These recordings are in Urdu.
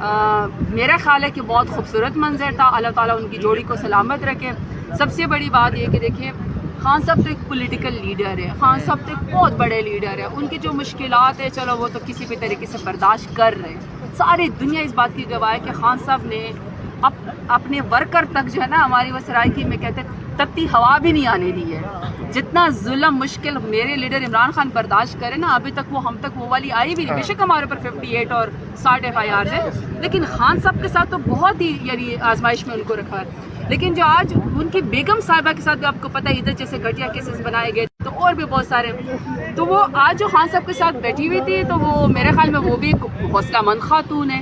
میرا خیال ہے کہ بہت خوبصورت منظر تھا. اللہ تعالیٰ ان کی جوڑی کو سلامت رکھے. سب سے بڑی بات یہ کہ دیکھیں خان صاحب تو ایک پولیٹیکل لیڈر ہے, خان صاحب تو ایک بہت بڑے لیڈر ہے. ان کی جو مشکلات ہیں چلو وہ تو کسی بھی طریقے سے برداشت کر رہے ہیں. ساری دنیا اس بات کی گواہ ہے کہ خان صاحب نے اپنے ورکر تک جو ہے نا ہماری وہ سرائکی میں کہتے تتی ہوا بھی نہیں آنے دی ہے. جتنا ظلم مشکل میرے لیڈر عمران خان برداشت کرے نا ابھی تک وہ ہم تک وہ والی آئی بھی نہیں. بے شک ہمارے اوپر 58 اور 60 FIRs ہیں, لیکن خان صاحب کے ساتھ تو بہت ہی یعنی آزمائش میں ان کو رکھا ہے. لیکن جو آج ان کی بیگم صاحبہ کے ساتھ بھی آپ کو پتہ ہے ادھر جیسے گھٹیا کیسز بنائے گئے تو اور بھی بہت سارے, تو وہ آج جو خان صاحب کے ساتھ بیٹھی ہوئی تھی تو وہ میرے خیال میں وہ بھی ایک حوصلہ مند خاتون ہے.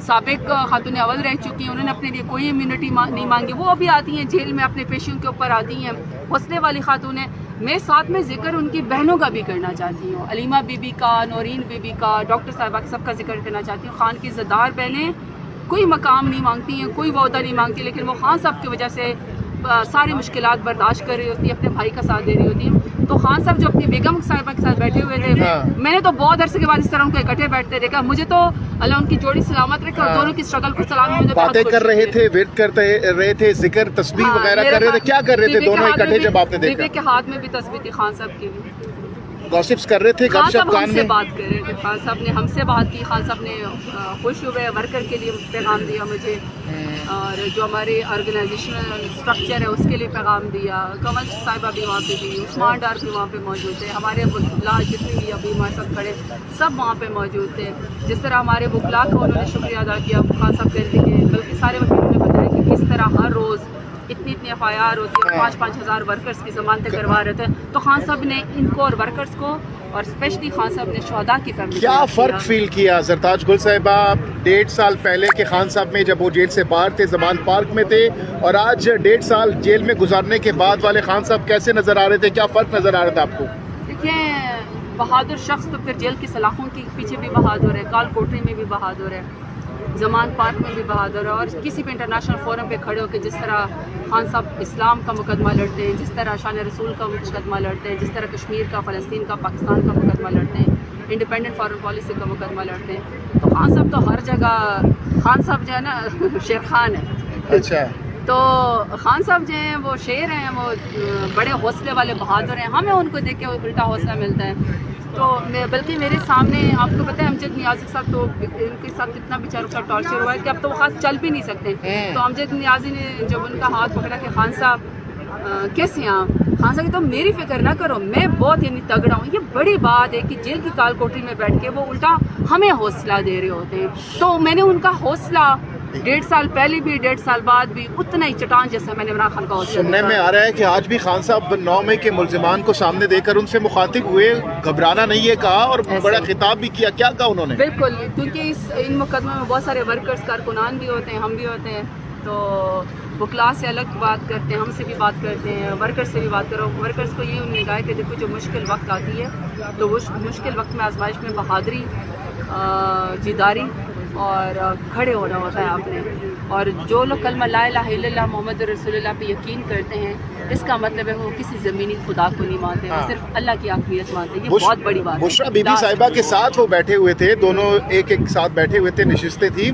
سابق خاتون اول رہ چکی ہیں, انہوں نے اپنے لیے کوئی امیونٹی نہیں مانگی. وہ ابھی آتی ہیں جیل میں اپنے پیشیوں کے اوپر آتی ہیں, حوصلے والی خاتون ہیں. میں ساتھ میں ذکر ان کی بہنوں کا بھی کرنا چاہتی ہوں, علیمہ بی بی کا, نورین بی بی کا, ڈاکٹر صاحبہ سب کا ذکر کرنا چاہتی ہوں. خان کی عزتدار بہنیں کوئی مقام نہیں مانگتی ہیں, کوئی عہدہ نہیں مانگتی, لیکن وہ خان صاحب کی وجہ سے ساری مشکلات برداشت کر رہی ہوتی ہیں, اپنے بھائی کا ساتھ دے رہی ہوتی ہیں. تو خان صاحب جو اپنی بیگم صاحبہ کے ساتھ بیٹھے ہوئے تھے, میں نے تو بہت عرصے کے بعد اس طرح ان کو اکٹھے بیٹھتے دیکھا. مجھے تو اللہ ان کی جوڑی سلامت رکھے اور دونوں کی اسٹرگل کو سلام. باتیں کر رہے تھے, ورد کرتے رہے تھے, ذکر تسبیح وغیرہ کر رہے تھے, کیا کر رہے تھے دونوں اکٹھے جب آپ نے دیکھا؟ بیوی کے ہاتھ میں بھی تسبیح تھی خان صاحب کی بھی. گوسپس کر رہے تھے, گپ شپ کان میں بات کر رہے تھے. خان صاحب نے ہم سے بات کی, خان صاحب نے خوش ہوئے ورکر کے لیے پیغام دیا مجھے, اور جو ہمارے آرگنائزیشنل اسٹرکچر ہے اس کے لیے پیغام دیا. کمل صاحبہ بھی وہاں پہ تھی, عثمان ڈار بھی وہاں پہ موجود تھے, ہمارے وکلا جتنے بھی ابھی ہمارے ساتھ کھڑے سب وہاں پہ موجود تھے. جس طرح ہمارے وکلا کو انہوں نے شکریہ ادا کیا خان صاحب کہہ رہے تھے, بلکہ سارے وکیلوں نے بتایا کہ کس طرح ہر روز اتنی FIR ہوتی ہے, 5-5 ہزار ورکرز کی ضمانتیں کروا رہے تھے. تو خان صاحب نے ان کو اور ورکرز کو اور اسپیشلی خان صاحب نے شہداء کی فیملی کیا فرق فیل کیا زرتاج گل صاحبہ 1.5 سال پہلے کے خان صاحب میں جب وہ جیل سے باہر تھے, زمان پارک میں تھے, اور آج 1.5 سال جیل میں گزارنے کے بعد والے خان صاحب کیسے نظر آ رہے تھے؟ کیا فرق نظر آ رہا تھا آپ کو؟ دیکھیں بہادر شخص تو پھر جیل کی سلاخوں کے پیچھے بھی بہادر ہے, کال کوٹری میں بھی بہادر ہے, زمان پارک میں بھی بہادر ہے, اور کسی بھی انٹرنیشنل فورم پہ کھڑے ہو کے جس طرح خان صاحب اسلام کا مقدمہ لڑتے ہیں, جس طرح شان رسول کا مقدمہ لڑتے ہیں, جس طرح کشمیر کا, فلسطین کا, پاکستان کا مقدمہ لڑتے ہیں, انڈیپینڈنٹ فارن پالیسی کا مقدمہ لڑتے ہیں. تو خان صاحب تو ہر جگہ, خان صاحب جو ہے نا شیر خان ہے. اچھا, تو خان صاحب جو ہیں وہ شیر ہیں, وہ بڑے حوصلے والے بہادر ہیں. ہمیں ان کو دیکھ کے الٹا حوصلہ ملتا ہے. تو بلکہ میرے سامنے آپ کو پتہ ہے امجد نیازی صاحب تو ان کے ساتھ اتنا بیچاروں کا ٹارچر ہوا ہے کہ اب تو وہ خاص چل بھی نہیں سکتے. تو امجد نیازی نے جب ان کا ہاتھ پکڑا کہ خان صاحب کیسے ہیں آپ, خان صاحب تو میری فکر نہ کرو, میں بہت یعنی تگڑا ہوں. یہ بڑی بات ہے کہ جیل کی کال کوٹری میں بیٹھ کے وہ الٹا ہمیں حوصلہ دے رہے ہوتے ہیں. تو میں نے ان کا حوصلہ 1.5 سال پہلے بھی 1.5 سال بعد بھی اتنا ہی چٹان جیسا میں نے عمران خان کا حوصلہ. سننے میں آ رہا ہے کہ آج بھی خان صاحب 9 مئی کے ملزمان کو سامنے دے کر ان سے مخاطب ہوئے, گھبرانا نہیں ہے کہا, اور بڑا خطاب بھی کیا. کیا کہا انہوں نے؟ بالکل, کیونکہ ان مقدموں میں بہت سارے ورکرز کارکنان بھی ہوتے ہیں, ہم بھی ہوتے ہیں. تو وکلا سے الگ بات کرتے ہیں, ہم سے بھی بات کرتے ہیں, ورکرز سے بھی بات کرو. ورکرز کو یہ انہوں نے کہا کہ دیکھو جو مشکل وقت آتی ہے تو وہ مشکل وقت میں آزمائش میں بہادری, جیداری اور کھڑے ہونا ہوتا ہے آپ نے. اور جو لوگ کلمہ لا الہ الا اللہ محمد رسول اللہ پہ یقین کرتے ہیں, اس کا مطلب ہے وہ کسی زمینی خدا کو نہیں مانتے, وہ صرف اللہ کی حاکمیت مانتے ہیں. یہ بہت بڑی بات ہے. بشرا بی بی صاحبہ کے ساتھ وہ بیٹھے ہوئے تھے, دونوں ایک ساتھ بیٹھے ہوئے تھے, نشستیں تھی,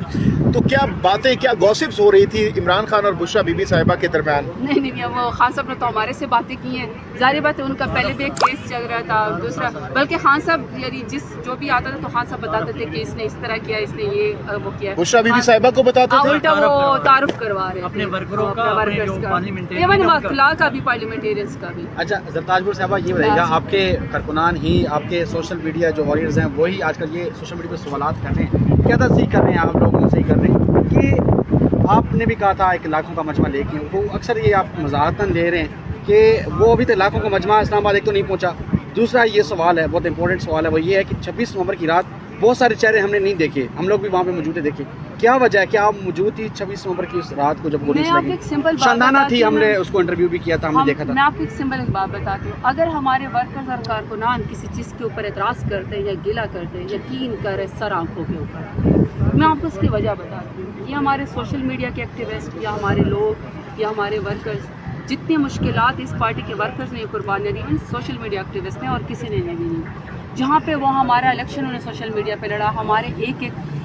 تو کیا باتیں, کیا گوسپس ہو رہی تھی عمران خان اور بشرا بی بی صاحبہ کے درمیان؟ نہیں, وہ خان صاحب نے تو ہمارے سے باتیں کی ہیں. ظاہر بات ہے ان کا پہلے بھی ایک کیس چل رہا تھا, دوسرا بلکہ خان صاحب یعنی جو بھی آتا تھا تو خان صاحب بتاتے تھے کہ اس نے اس طرح کیا, اس نے یہ وہ کیا. بشرا بی بی صاحبہ کو بتاتے تھے, الٹا وہ تعارف کروا رہے اپنے ورکروں کا, ایون وکلا کا بھی, پارلیمنٹیرینز کا بھی. اچھا زرتاج گل صاحبہ یہ بتائیے گا, آپ کے کارکنان ہی آپ کے سوشل میڈیا جو وارئرز ہیں وہی آج کل یہ سوشل میڈیا پہ سوالات کر رہے ہیں, کیا تصدیق کر رہے ہیں آپ لوگوں سے کر رہے ہیں کہ آپ نے بھی کہا تھا ایک لاکھوں کا مجمع لے کے, وہ اکثر یہ آپ مزاحتاً لے رہے ہیں کہ وہ ابھی تک لاکھوں کا مجمع اسلام آباد ایک تو نہیں پہنچا. دوسرا یہ سوال ہے, بہت امپورٹنٹ سوال ہے, وہ یہ ہے کہ 26 نومبر کی رات بہت سارے چہرے ہم نے نہیں دیکھے, ہم لوگ بھی وہاں پہ موجود دیکھے. کیا وجہ ہے, کیا آپ موجود تھی 26 نومبر کی اس رات کو جب گولی چلی؟ شاندانہ تھی, ہم نے اس کو انٹرویو بھی کیا تھا, ہم نے دیکھا تھا. میں آپ کو ایک سمپل ایک بات بتاتی ہوں. اگر ہمارے ورکرز اور کارکنان کسی چیز کے اوپر اعتراض کرتے ہیں یا گلہ کرتے ہیں, یقین کرے سر آنکھوں کے اوپر, میں آپ کو اس کی وجہ بتاتی ہوں. یہ ہمارے سوشل میڈیا کے ایکٹیوسٹ یا ہمارے لوگ یا ہمارے ورکرز, جتنی مشکلات اس پارٹی کے ورکرز نے قربانیاں دی ان سوشل میڈیا ایکٹیوسٹ نے, اور کسی نے نہیں دی. جہاں پہ وہ ہمارا الیکشن انہوں نے سوشل میڈیا پہ لڑا, ہمارے ایک